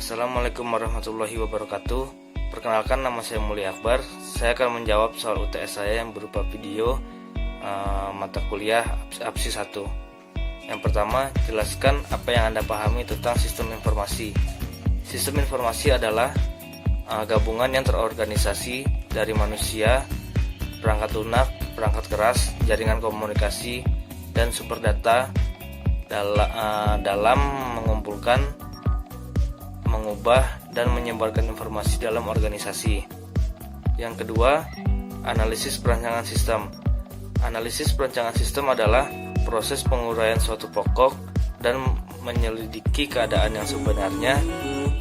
Assalamualaikum warahmatullahi wabarakatuh. Perkenalkan, nama saya Mulia Akbar. Saya akan menjawab soal UTS saya yang berupa video mata kuliah APSI 1. Yang pertama, jelaskan apa yang Anda pahami tentang sistem informasi. Sistem informasi adalah gabungan yang terorganisasi dari manusia, perangkat lunak, perangkat keras, jaringan komunikasi, dan sumber data dalam mengumpulkan, mengubah, dan menyebarkan informasi dalam organisasi. Yang kedua, analisis perancangan sistem. Analisis perancangan sistem adalah proses penguraian suatu pokok dan menyelidiki keadaan yang sebenarnya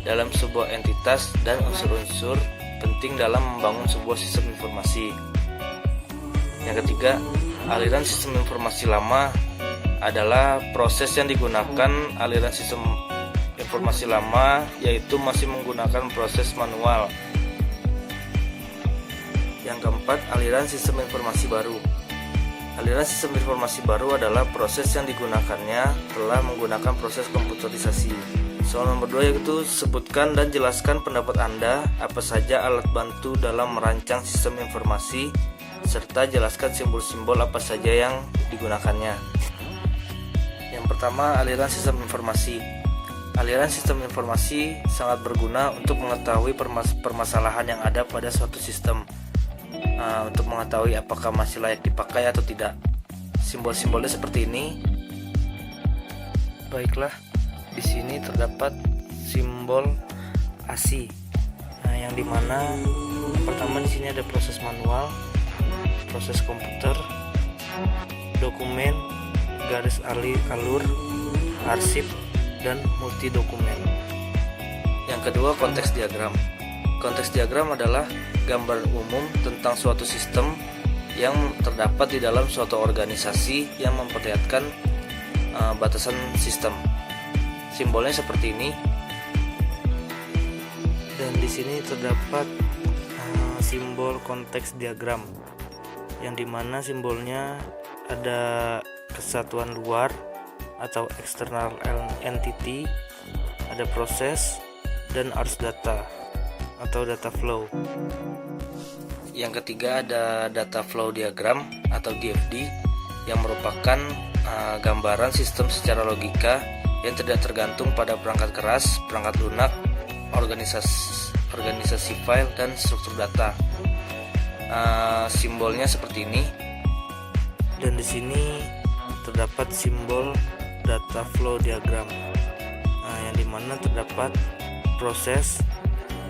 dalam sebuah entitas dan unsur-unsur penting dalam membangun sebuah sistem informasi. Yang ketiga, aliran sistem informasi lama adalah proses yang digunakan. Aliran sistem informasi lama yaitu masih menggunakan proses manual. Yang keempat, aliran sistem informasi baru. Aliran sistem informasi baru adalah proses yang digunakannya telah menggunakan proses komputerisasi. Soal nomor 2 yaitu sebutkan dan jelaskan pendapat Anda apa saja alat bantu dalam merancang sistem informasi, serta jelaskan simbol-simbol apa saja yang digunakannya. Yang pertama, aliran sistem informasi. Aliran sistem informasi sangat berguna untuk mengetahui permasalahan yang ada pada suatu sistem, untuk mengetahui apakah masih layak dipakai atau tidak. Simbol-simbolnya seperti ini. Baiklah, di sini terdapat simbol ASI, yang dimana pertama di sini ada proses manual, proses komputer, dokumen, garis alur, arsip, dan multi dokumen. Yang kedua, konteks diagram. Konteks diagram adalah gambaran umum tentang suatu sistem yang terdapat di dalam suatu organisasi yang memperlihatkan batasan sistem. Simbolnya seperti ini. Dan di sini terdapat simbol konteks diagram, yang dimana simbolnya ada kesatuan luar atau external entity, ada proses, dan arus data atau data flow. Yang ketiga ada data flow diagram atau DFD, yang merupakan gambaran sistem secara logika yang tidak tergantung pada perangkat keras, perangkat lunak, organisasi file, dan struktur data. Simbolnya seperti ini. Dan di sini terdapat simbol data flow diagram, yang dimana terdapat proses,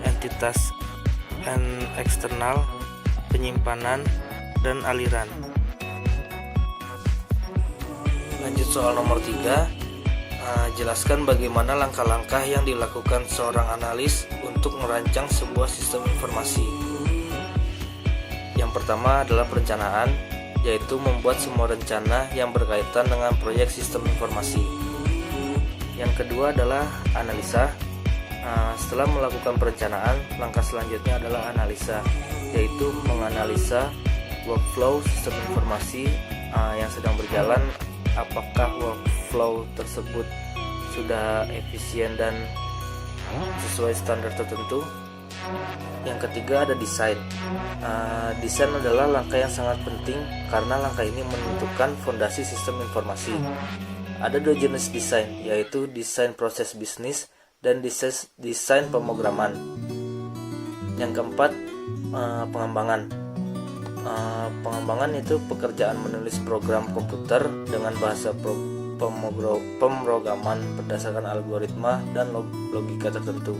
entitas eksternal, penyimpanan, dan aliran. Lanjut soal nomor 3. Jelaskan bagaimana langkah-langkah yang dilakukan seorang analis untuk merancang sebuah sistem informasi. Yang pertama adalah perencanaan, yaitu membuat semua rencana yang berkaitan dengan proyek sistem informasi. Yang kedua adalah analisa. Setelah melakukan perencanaan, langkah selanjutnya adalah analisa, yaitu menganalisa workflow sistem informasi yang sedang berjalan, apakah workflow tersebut sudah efisien dan sesuai standar tertentu. Yang ketiga ada desain. Desain adalah langkah yang sangat penting karena langkah ini menentukan fondasi sistem informasi. Ada 2 jenis desain, yaitu desain proses bisnis dan desain pemrograman. Yang keempat, pengembangan. Pengembangan itu pekerjaan menulis program komputer dengan bahasa pemrograman berdasarkan algoritma dan logika tertentu.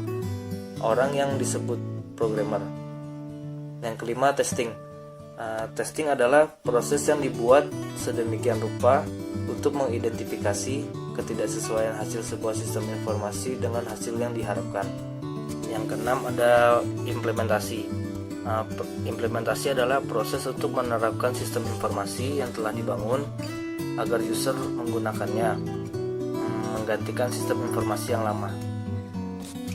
Orang yang disebut programmer. Yang kelima, testing. Testing adalah proses yang dibuat sedemikian rupa untuk mengidentifikasi ketidaksesuaian hasil sebuah sistem informasi dengan hasil yang diharapkan. Yang keenam ada implementasi. Implementasi adalah proses untuk menerapkan sistem informasi yang telah dibangun agar user menggunakannya, menggantikan sistem informasi yang lama.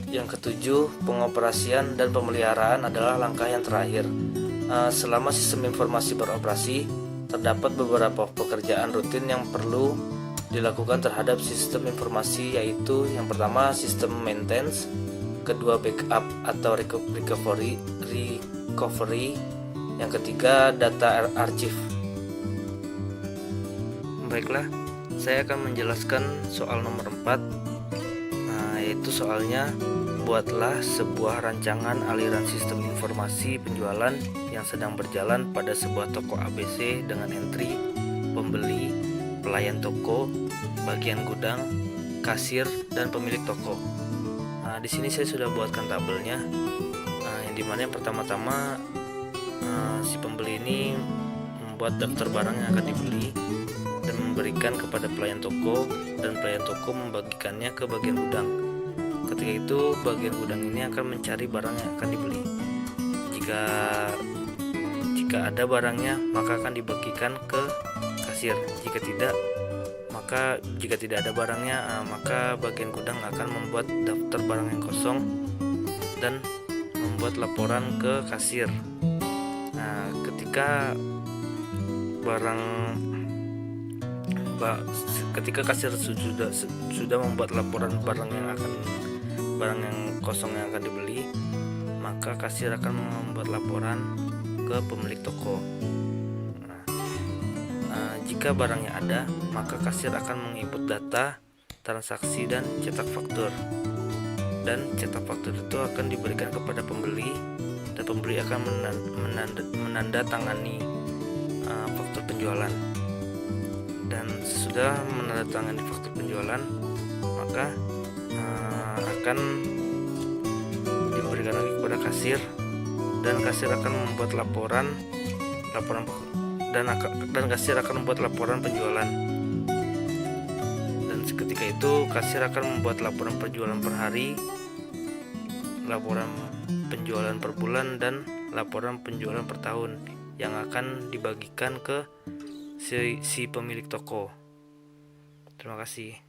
Yang ketujuh, pengoperasian dan pemeliharaan adalah langkah yang terakhir. Selama sistem informasi beroperasi, terdapat beberapa pekerjaan rutin yang perlu dilakukan terhadap sistem informasi, yaitu yang pertama sistem maintenance, kedua backup atau recovery, yang ketiga data archive. Baiklah, saya akan menjelaskan soal nomor 4, yaitu soalnya buatlah sebuah rancangan aliran sistem informasi penjualan yang sedang berjalan pada sebuah toko ABC dengan entry pembeli, pelayan toko, bagian gudang, kasir, dan pemilik toko. Di sini saya sudah buatkan tabelnya, yang dimana yang pertama-tama si pembeli ini membuat daftar barang yang akan dibeli dan memberikan kepada pelayan toko, dan pelayan toko membagikannya ke bagian gudang. Ketika itu bagian gudang ini akan mencari barang yang akan dibeli. Jika ada barangnya, maka akan dibagikan ke kasir. Jika tidak ada barangnya, maka bagian gudang akan membuat daftar barang yang kosong dan membuat laporan ke kasir. Ketika kasir sudah membuat laporan barang yang kosong yang akan dibeli, maka kasir akan membuat laporan ke pemilik toko. Jika barangnya ada, maka kasir akan menginput data transaksi dan cetak faktur. Dan cetak faktur itu akan diberikan kepada pembeli, dan pembeli akan menandatangani faktur penjualan. Dan sesudah menandatangani faktur penjualan, maka akan diberikan lagi kepada kasir, dan kasir akan membuat laporan dan kasir akan membuat laporan penjualan. Dan seketika itu kasir akan membuat laporan penjualan per hari, laporan penjualan per bulan, dan laporan penjualan per tahun yang akan dibagikan ke si pemilik toko. Terima kasih.